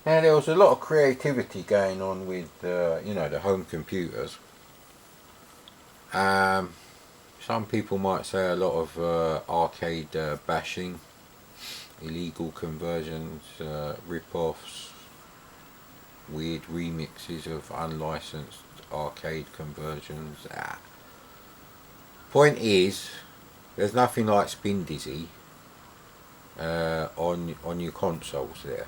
Now there was a lot of creativity going on with you know, the home computers. Some people might say a lot of arcade bashing, illegal conversions, rip-offs, weird remixes of unlicensed arcade conversions. Point is, there's nothing like Spindizzy on your consoles there.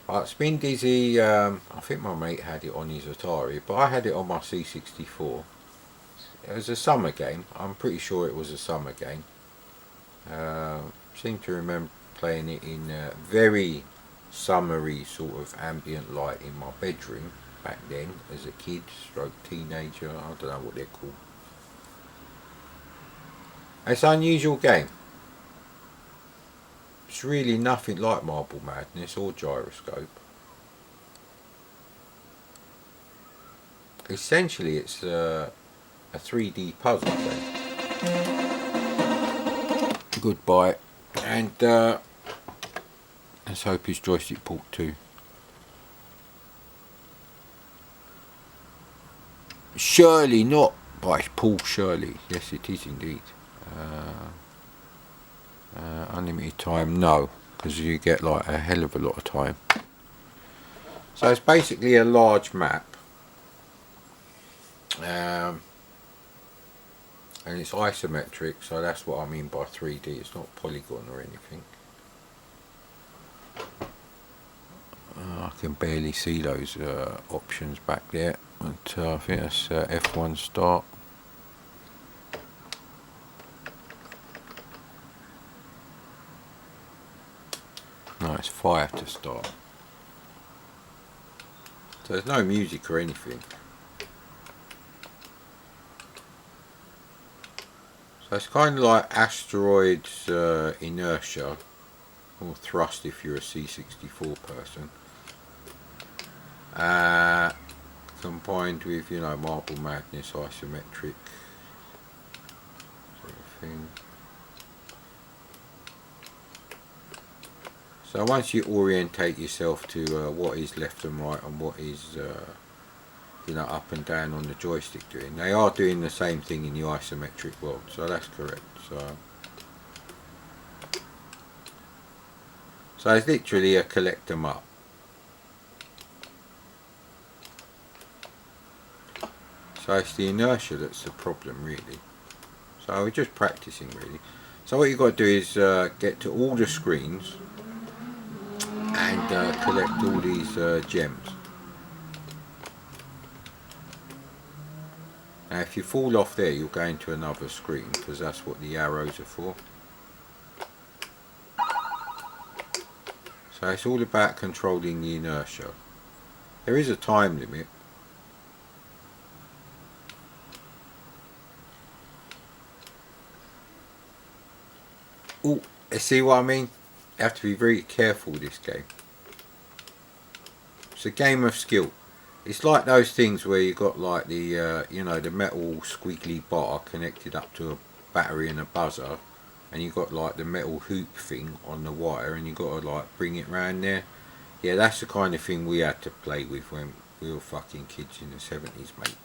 But Spindizzy, I think my mate had it on his Atari, but I had it on my C64. It was a summer game. I'm pretty sure it was a summer game. Seem to remember playing it in very summery sort of ambient light in my bedroom back then as a kid, stroke teenager. I don't know what they're called. It's an unusual game. It's really nothing like Marble Madness or Gyroscope. Essentially, it's a 3D puzzle game. Goodbye, and let's hope his joystick port too. Surely not by Paul Shirley. Yes, it is indeed. Unlimited time, no, because you get like a hell of a lot of time. So it's basically a large map, and it's isometric, so that's what I mean by 3D. It's not polygon or anything. I can barely see those options back there, but I think that's F1 start. No, it's 5 to start. So there's no music or anything. So it's kind of like asteroids inertia, or thrust if you're a C64 person. Combined with, you know, Marble Madness, isometric sort of thing. So once you orientate yourself to what is left and right and what is you know, up and down on the joystick doing, they are doing the same thing in the isometric world, so that's correct. So it's literally a collect 'em up. So it's the inertia that's the problem really. So we're just practicing really. So what you've got to do is get to all the screens and collect all these gems. Now if you fall off there, you'll go into another screen, because that's what the arrows are for. So it's all about controlling the inertia. There is a time limit. Oh, see what I mean? You have to be very careful with this game. It's a game of skill. It's like those things where you got like the you know, the metal squiggly bar connected up to a battery and a buzzer, and you got like the metal hoop thing on the wire, and you got to like bring it round there. Yeah, that's the kind of thing we had to play with when we were fucking kids in the 70s, mate.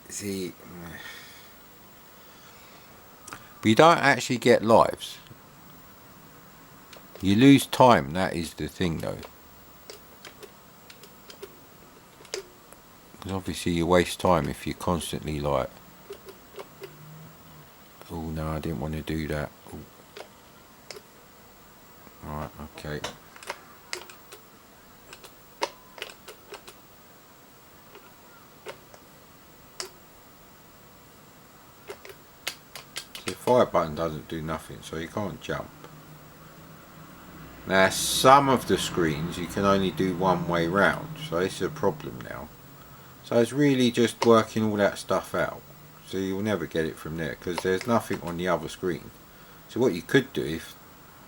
See, but you don't actually get lives. You lose time, that is the thing though. Because obviously you waste time if you're constantly like, oh no, I didn't want to do that. Alright, okay. The fire button doesn't do nothing, so you can't jump. Now some of the screens you can only do one way round, so it's a problem now. So it's really just working all that stuff out. So you'll never get it from there, because there's nothing on the other screen. So what you could do, if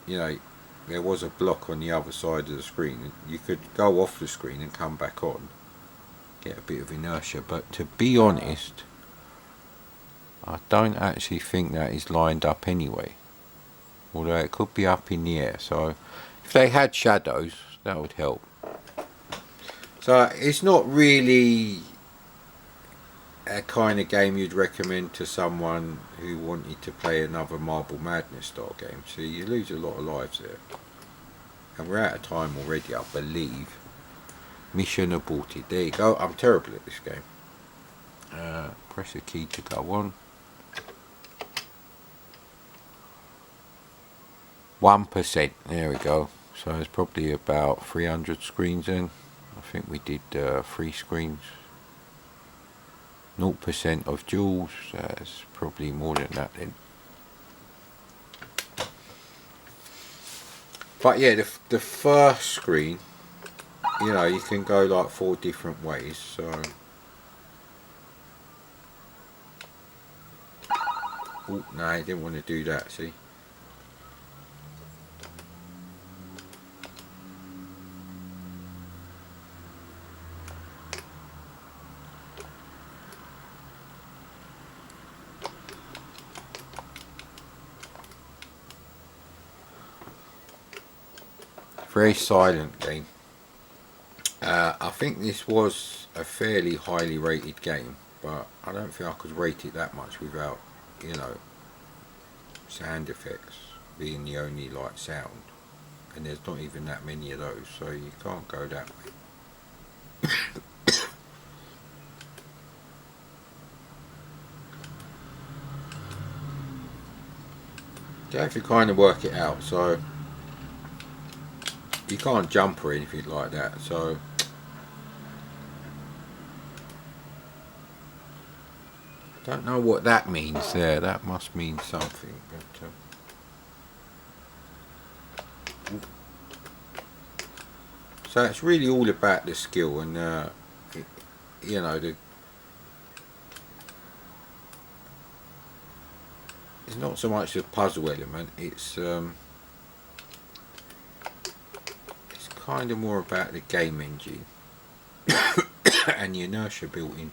you know there was a block on the other side of the screen, you could go off the screen and come back on, get a bit of inertia. But to be honest, I don't actually think that is lined up anyway. although it could be up in the air, so if they had shadows that would help. So it's not really a kind of game you'd recommend to someone who wanted to play another Marble Madness style game. So you lose a lot of lives there. And we're out of time already, I believe. Mission aborted. There you go. I'm terrible at this game. Press a key to go on. 1%. There we go. So it's probably about 300 screens in. I think we did 3 screens. 0% of jewels. That's probably more than that then. But yeah, the first screen, you know, you can go like 4 different ways. So, oh no, I didn't want to do that. See. Very silent game. I think this was a fairly highly rated game, but I don't think I could rate it that much without, you know, sound effects being the only like sound, and there's not even that many of those, so you can't go that way. You have to kind of work it out, so you can't jump or anything like that, so don't know what that means there. That must mean something, but so it's really all about the skill, and you know, it's not so much the puzzle element, it's kind of more about the game engine and the inertia built in.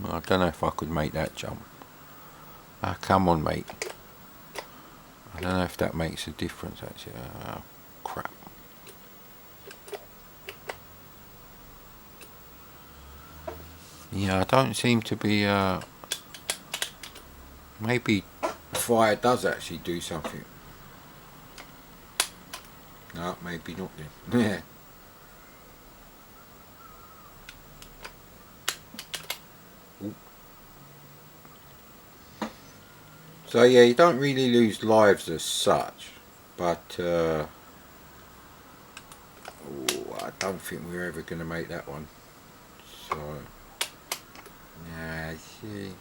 I don't know if I could make that jump. Ah, come on, mate. I don't know if that makes a difference actually. Crap. Yeah, I don't seem to be. Maybe fire does actually do something. No, maybe not then. Yeah. So yeah, you don't really lose lives as such, but I don't think we're ever going to make that one. So yeah, see.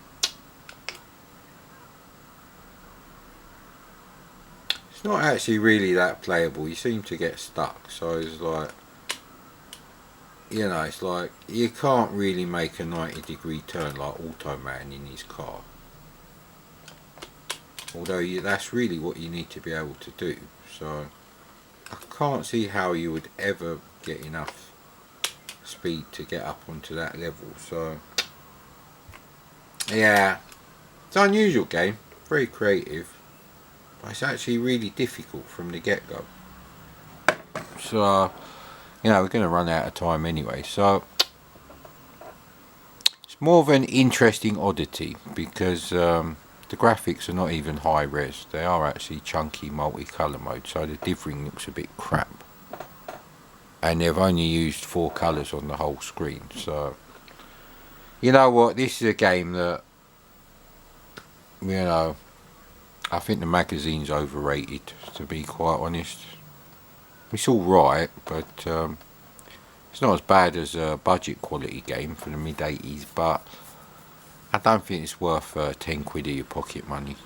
It's not actually really that playable. You seem to get stuck, so it's like, you know, it's like you can't really make a 90-degree turn like Automan in his car. Although that's really what you need to be able to do. So I can't see how you would ever get enough speed to get up onto that level. So yeah, it's an unusual game, very creative, but it's actually really difficult from the get-go. So you know, we're going to run out of time anyway, so it's more of an interesting oddity because the graphics are not even high res, they are actually chunky multicolour mode, so the dithering looks a bit crap, and they've only used 4 colours on the whole screen. So you know what, this is a game that, you know, I think the magazine's overrated, to be quite honest. It's alright, but it's not as bad as a budget quality game for the mid 80s, but I don't think it's worth 10 quid of your pocket money.